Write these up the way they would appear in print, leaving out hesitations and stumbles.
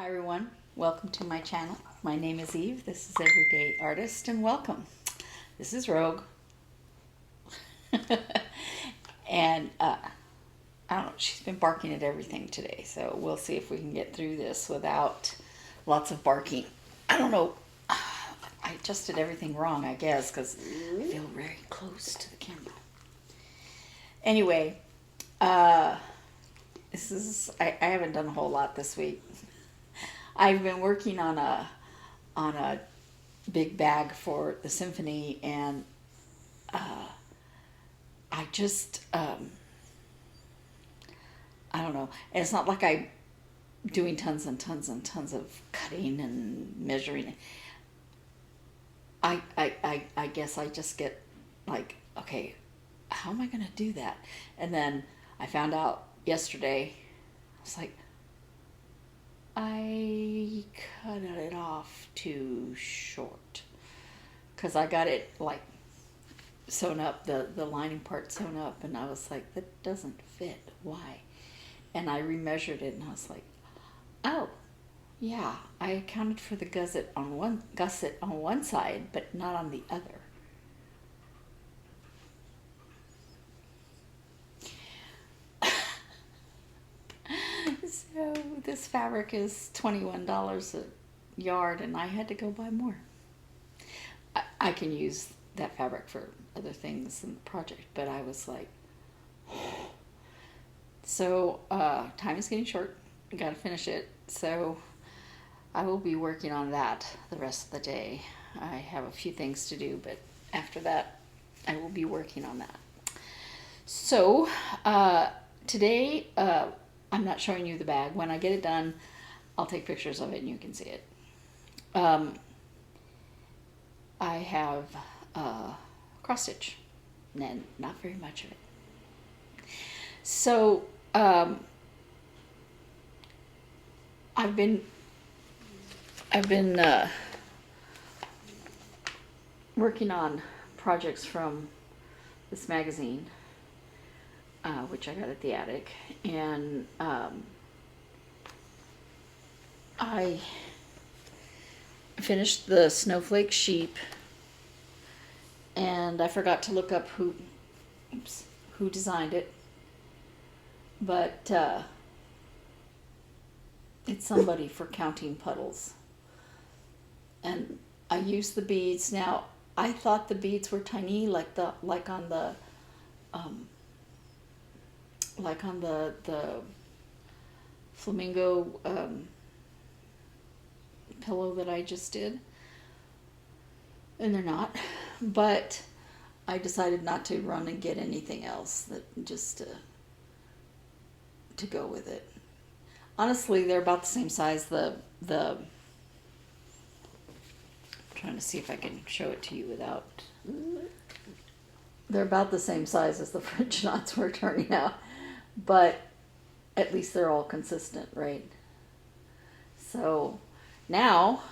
Hi everyone, welcome to my channel. My name is Eve, this is Everyday Artist, and welcome. This is Rogue. And I don't know, she's been barking at everything today, so we'll see if we can get through this without lots of barking. I don't know, I adjusted everything wrong, I guess, because I feel very close to the camera. Anyway, I haven't done a whole lot this week. I've been working on a big bag for the symphony, and I just I don't know. And it's not like I'm doing tons and tons and tons of cutting and measuring. I guess I just get like, okay, how am I gonna do that? And then I found out yesterday. I was like, I cut it off too short because I got it like sewn up, the lining part sewn up, and I was like, that doesn't fit. Why? And I remeasured it, and I was like, oh, yeah, I accounted for the gusset on one side, but not on the other. So this fabric is $21 a yard, and I had to go buy more. I can use that fabric for other things in the project, but I was like, so time is getting short. I gotta finish it. So I will be working on that the rest of the day. I have a few things to do, but after that, I will be working on that. So today, I'm not showing you the bag. When I get it done, I'll take pictures of it and you can see it. I have cross stitch, and not very much of it. So I've been working on projects from this magazine, which I got at the attic, and I finished the Snowflake sheep, and I forgot to look up who designed it, but it's somebody for counting puddles, and I used the beads. Now I thought the beads were tiny, like on the flamingo pillow that I just did, and they're not. But I decided not to run and get anything else, that just to go with it. Honestly, they're about the same size. I'm trying to see if I can show it to you without. They're about the same size as the French knots were turning out, but at least they're all consistent, right? So now,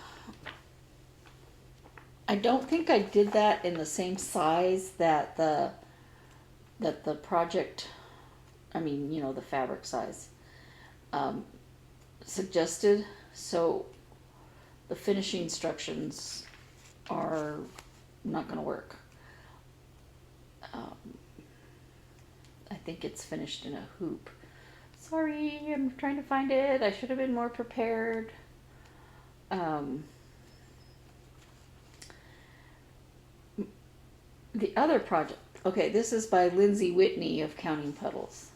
I don't think I did that in the same size that the project, the fabric size, suggested. So the finishing instructions are not going to work. I think it's finished in a hoop. Sorry, I'm trying to find it. I should have been more prepared. The other project, okay, this is by Lindsey Whitney of Counting Puddles.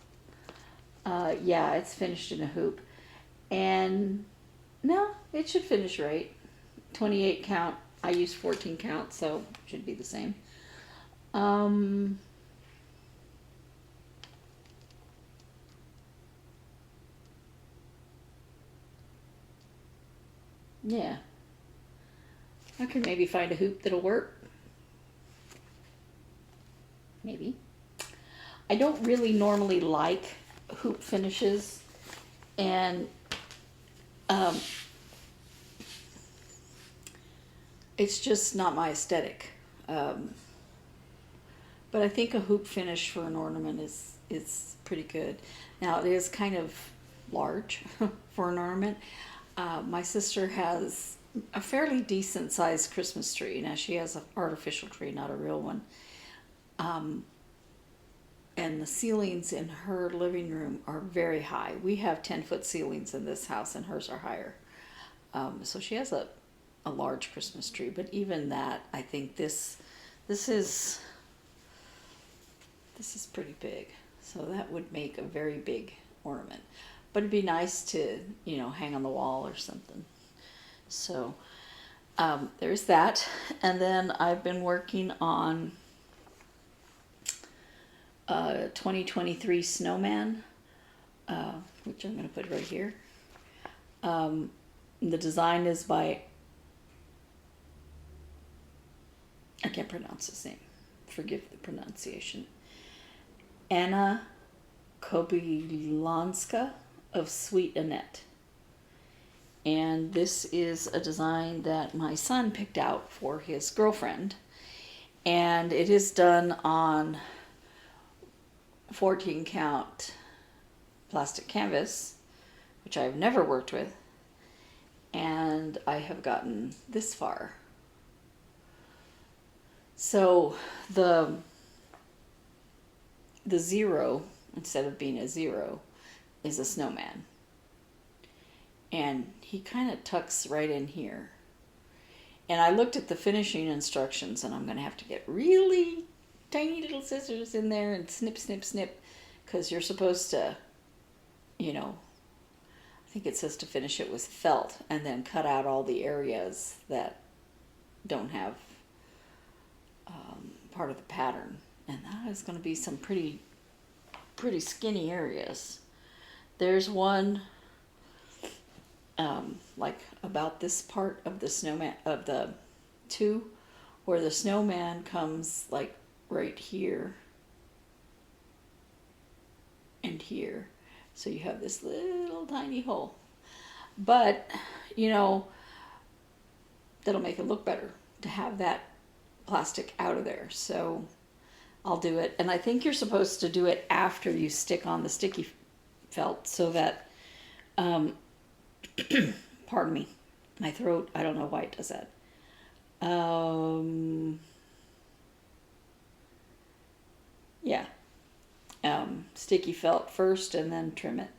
Yeah, it's finished in a hoop. And no, it should finish right. 28 count. I used 14 count, so it should be the same. Yeah. I could maybe find a hoop that'll work. Maybe. I don't really normally like hoop finishes, and it's just not my aesthetic. But I think a hoop finish for an ornament is pretty good. Now it is kind of large for an ornament. My sister has a fairly decent sized Christmas tree. Now she has an artificial tree, not a real one. And the ceilings in her living room are very high. We have 10-foot ceilings in this house, and hers are higher. So she has a large Christmas tree. But even that, I think this is pretty big. So that would make a very big ornament. But it'd be nice to, hang on the wall or something. So there's that. And then I've been working on 2023 Snowman, which I'm going to put right here. The design is by, I can't pronounce his name. Forgive the pronunciation. Anna Kobylianska of Sweet Annet. And this is a design that my son picked out for his girlfriend. And it is done on 14 count plastic canvas, which I've never worked with. And I have gotten this far. So the zero, instead of being a zero, is a snowman. And he kind of tucks right in here. And I looked at the finishing instructions, and I'm going to have to get really tiny little scissors in there and snip, snip, snip, because you're supposed to, I think it says to finish it with felt and then cut out all the areas that don't have part of the pattern. And that is going to be some pretty skinny areas. There's one like about this part of the snowman, of the two, where the snowman comes like right here and here. So you have this little tiny hole. But, that'll make it look better to have that plastic out of there. So I'll do it. And I think you're supposed to do it after you stick on the sticky felt, so that, pardon me, my throat, I don't know why it does that. Yeah. Sticky felt first and then trim it.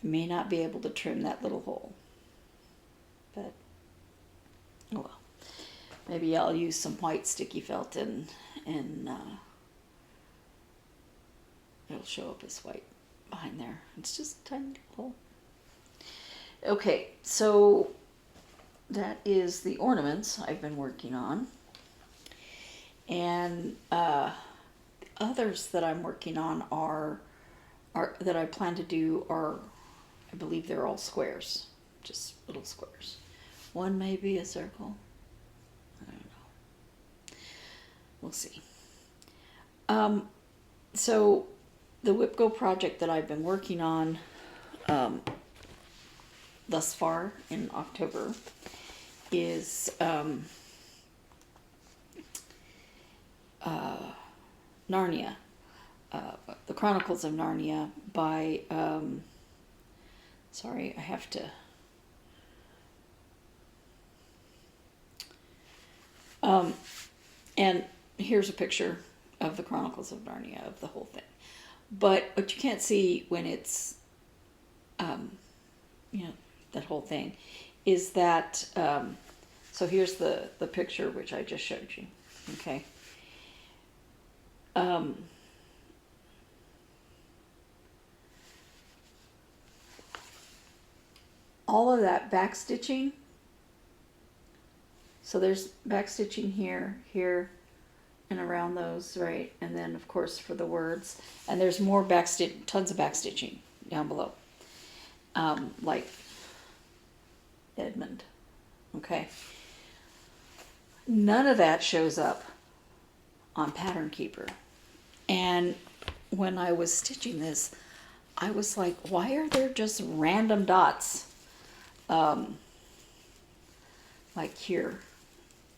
I may not be able to trim that little hole, but oh well. Maybe I'll use some white sticky felt and it'll show up as white behind there. It's just a tiny little hole. Okay, so that is the ornaments I've been working on. And others that I'm working on are that I plan to do are, I believe they're all squares, just little squares. One may be a circle. I don't know. We'll see. So the WhipGo project that I've been working on thus far in October is Narnia, the Chronicles of Narnia by, sorry, I have to, and here's a picture of the Chronicles of Narnia, of the whole thing. But what you can't see when it's, that whole thing, is that, so here's the picture which I just showed you, okay? All of that backstitching, so there's backstitching here, here, and around those, right? And then, of course, for the words. And there's more tons of backstitching down below. Like Edmund, okay? None of that shows up on Pattern Keeper. And when I was stitching this, I was like, why are there just random dots? Like here.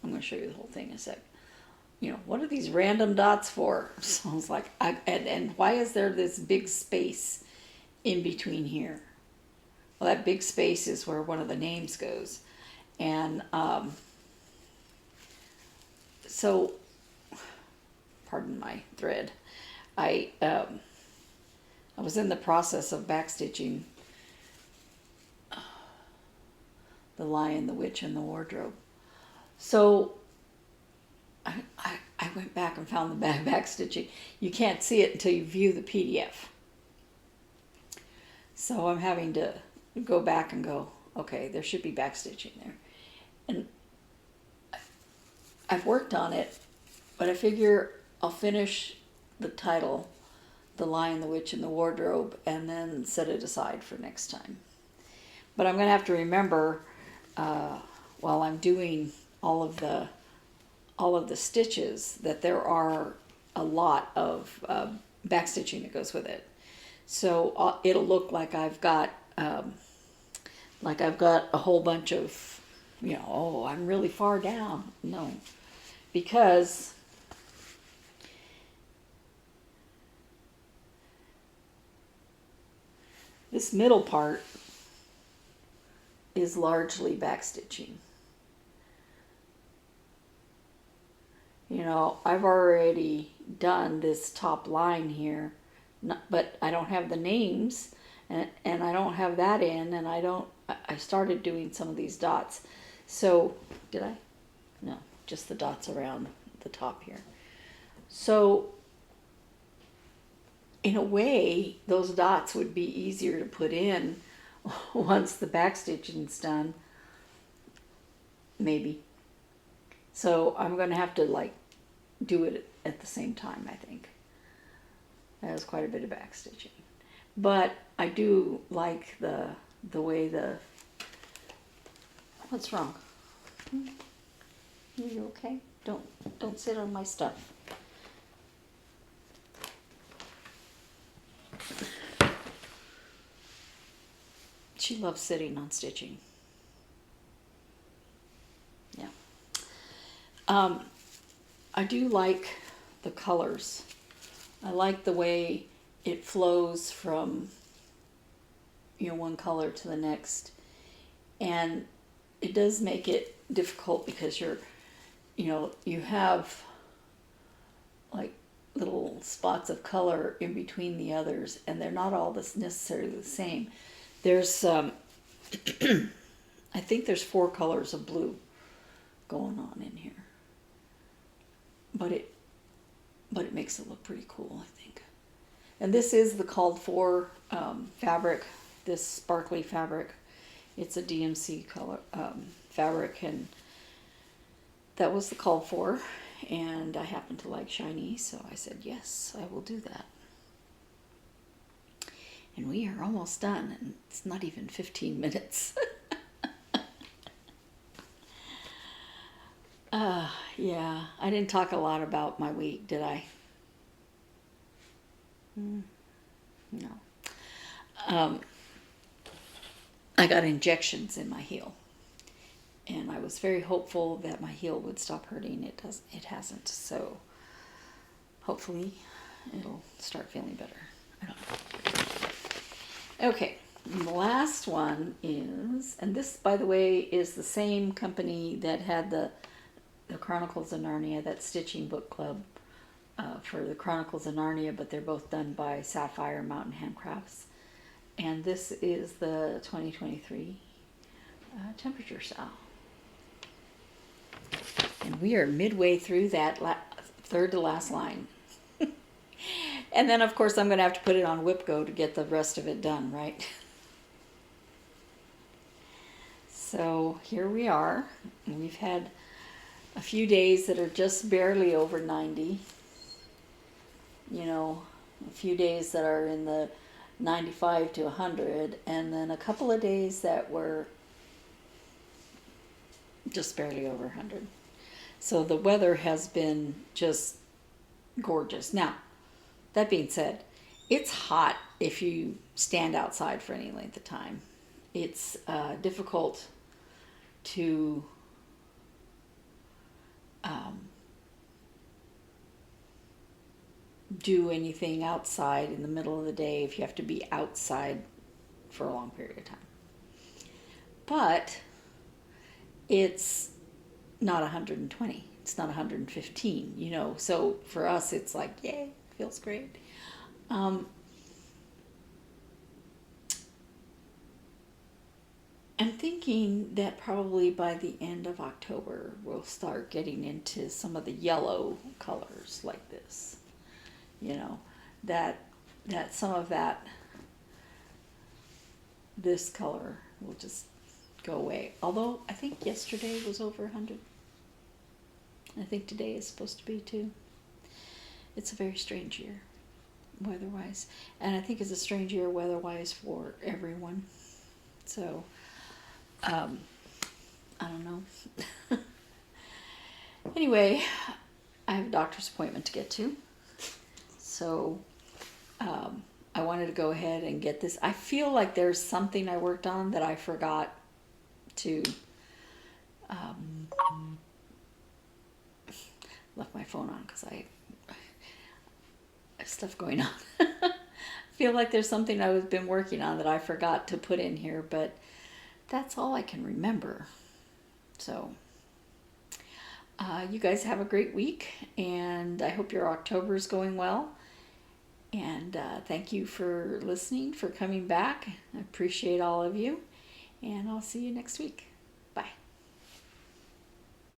I'm going to show you the whole thing in a sec. What are these random dots for? So I was like, and why is there this big space in between here? well, that big space is where one of the names goes. And so, pardon my thread, I was in the process of backstitching The Lion, the Witch, and the Wardrobe. So I went back and found the backstitching. You can't see it until you view the PDF. So I'm having to go back and go, okay, there should be backstitching there. And I've worked on it, but I figure I'll finish the title, The Lion, the Witch, and the Wardrobe, and then set it aside for next time. But I'm going to have to remember, while I'm doing all of the stitches, that there are a lot of backstitching that goes with it. So it'll look like I've got a whole bunch of, oh, I'm really far down. No, because this middle part is largely backstitching. I've already done this top line here, but I don't have the names, and I don't have that in, and I started doing some of these dots. So, did I? No, just the dots around the top here. So, in a way, those dots would be easier to put in once the backstitching's done. Maybe. So I'm going to have to do it at the same time, I think. That was quite a bit of backstitching. But I do like the way what's wrong? Are you okay? Don't sit on my stuff. She loves sitting on stitching. Yeah. I do like the colors. I like the way it flows from one color to the next. And it does make it difficult because you have little spots of color in between the others, and they're not all necessarily the same. There's I think there's 4 colors of blue going on in here, but it makes it look pretty cool, I think. And this is the called for fabric, this sparkly fabric. It's a DMC color fabric, and that was the called for, and I happen to like shiny, so I said yes, I will do that. And we are almost done, and it's not even 15 minutes. Yeah, I didn't talk a lot about my week, did I? No. I got injections in my heel, and I was very hopeful that my heel would stop hurting. It hasn't, so hopefully it'll start feeling better. I don't know. Okay, and the last one is, and this, by the way, is the same company that had the Chronicles of Narnia, that stitching book club for the Chronicles of Narnia, but they're both done by Sapphire Mountain Handcrafts. And this is the 2023 temperature style. And we are midway through that third to last line. And then, of course, I'm going to have to put it on WhipGo to get the rest of it done, right? So here we are. We've had a few days that are just barely over 90. A few days that are in the 95 to 100, and then a couple of days that were just barely over 100. So the weather has been just gorgeous. Now, that being said, it's hot if you stand outside for any length of time. It's difficult to do anything outside in the middle of the day if you have to be outside for a long period of time. but it's not 120. It's not 115, you know. So for us, it's like, yay, feels great. I'm thinking that probably by the end of October, we'll start getting into some of the yellow colors like this. You know, that some of this color will just go away. Although I think yesterday was over 100. I think today is supposed to be too. It's a very strange year, weather-wise. And I think it's a strange year weather-wise for everyone. So, I don't know. Anyway, I have a doctor's appointment to get to. So, I wanted to go ahead and get this. I feel like there's something I worked on that I forgot to... left my phone on because I have stuff going on. I feel like there's something I've been working on that I forgot to put in here, but that's all I can remember. So you guys have a great week, and I hope your October is going well. And thank you for listening, for coming back. I appreciate all of you, and I'll see you next week.